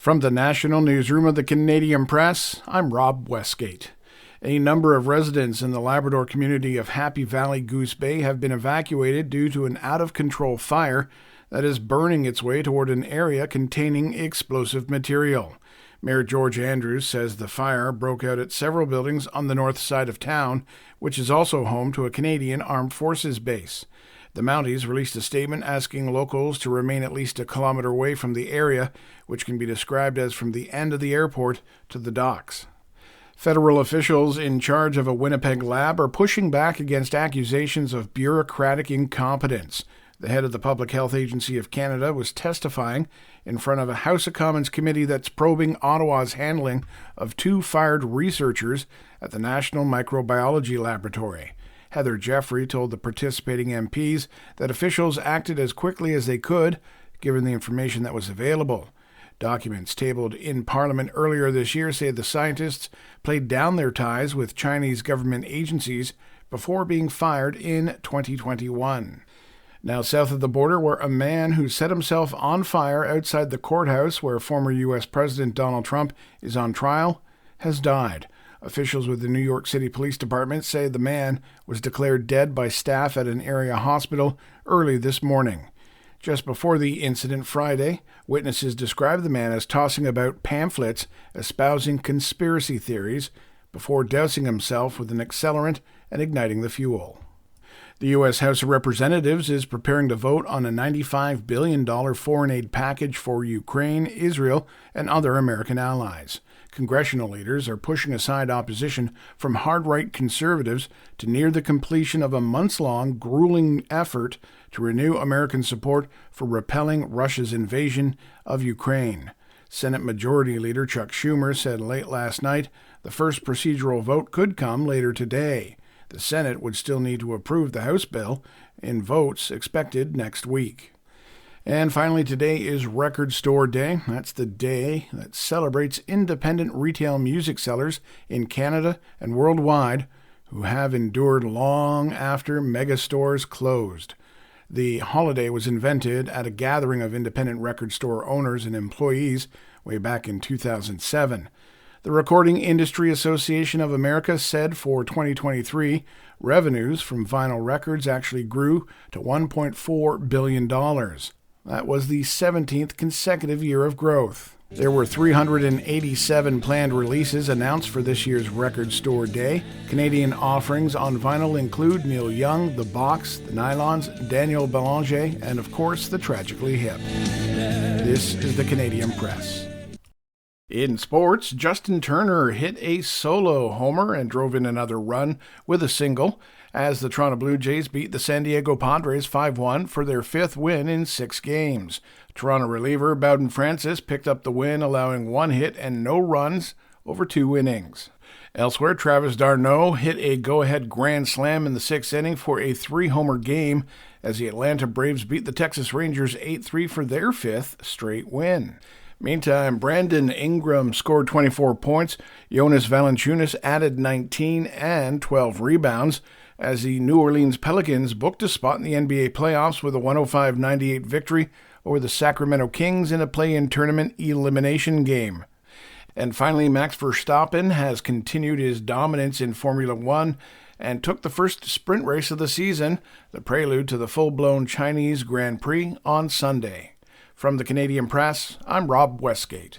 From the National Newsroom of the Canadian Press, I'm Rob Westgate. A number of residents in the Labrador community of Happy Valley Goose Bay have been evacuated due to an out-of-control fire that is burning its way toward an area containing explosive material. Mayor George Andrews says the fire broke out at several buildings on the north side of town, which is also home to a Canadian Armed Forces base. The Mounties released a statement asking locals to remain at least a kilometer away from the area, which can be described as from the end of the airport to the docks. Federal officials in charge of a Winnipeg lab are pushing back against accusations of bureaucratic incompetence. The head of the Public Health Agency of Canada was testifying in front of a House of Commons committee that's probing Ottawa's handling of two fired researchers at the National Microbiology Laboratory. Heather Jeffrey told the participating MPs that officials acted as quickly as they could, given the information that was available. Documents tabled in Parliament earlier this year say the scientists played down their ties with Chinese government agencies before being fired in 2021. Now south of the border, where a man who set himself on fire outside the courthouse where former U.S. President Donald Trump is on trial has died. Officials with the New York City Police Department say the man was declared dead by staff at an area hospital early this morning. Just before the incident Friday, witnesses described the man as tossing about pamphlets espousing conspiracy theories before dousing himself with an accelerant and igniting the fuel. The U.S. House of Representatives is preparing to vote on a $95 billion foreign aid package for Ukraine, Israel, and other American allies. Congressional leaders are pushing aside opposition from hard-right conservatives to near the completion of a months-long, grueling effort to renew American support for repelling Russia's invasion of Ukraine. Senate Majority Leader Chuck Schumer said late last night the first procedural vote could come later today. The Senate would still need to approve the House bill in votes expected next week. And finally, today is Record Store Day. That's the day that celebrates independent retail music sellers in Canada and worldwide who have endured long after mega stores closed. The holiday was invented at a gathering of independent record store owners and employees way back in 2007. The Recording Industry Association of America said for 2023, revenues from vinyl records actually grew to $1.4 billion. That was the 17th consecutive year of growth. There were 387 planned releases announced for this year's Record Store Day. Canadian offerings on vinyl include Neil Young, The Box, The Nylons, Daniel Belanger, and of course, The Tragically Hip. This is the Canadian Press. In sports, Justin Turner hit a solo homer and drove in another run with a single as the Toronto Blue Jays beat the San Diego Padres 5-1 for their fifth win in 6 games. Toronto reliever Bowden Francis picked up the win, allowing 1 hit and no runs over 2 innings. Elsewhere, Travis d'Arnaud hit a go-ahead grand slam in the 6th inning for a 3-homer game as the Atlanta Braves beat the Texas Rangers 8-3 for their 5th straight win. Meantime, Brandon Ingram scored 24 points, Jonas Valanciunas added 19 and 12 rebounds, as the New Orleans Pelicans booked a spot in the NBA playoffs with a 105-98 victory over the Sacramento Kings in a play-in tournament elimination game. And finally, Max Verstappen has continued his dominance in Formula One and took the first sprint race of the season, the prelude to the full-blown Chinese Grand Prix on Sunday. From the Canadian Press, I'm Rob Westgate.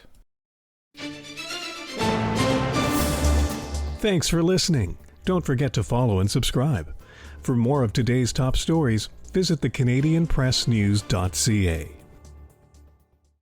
Thanks for listening. Don't forget to follow and subscribe. For more of today's top stories, visit thecanadianpressnews.ca.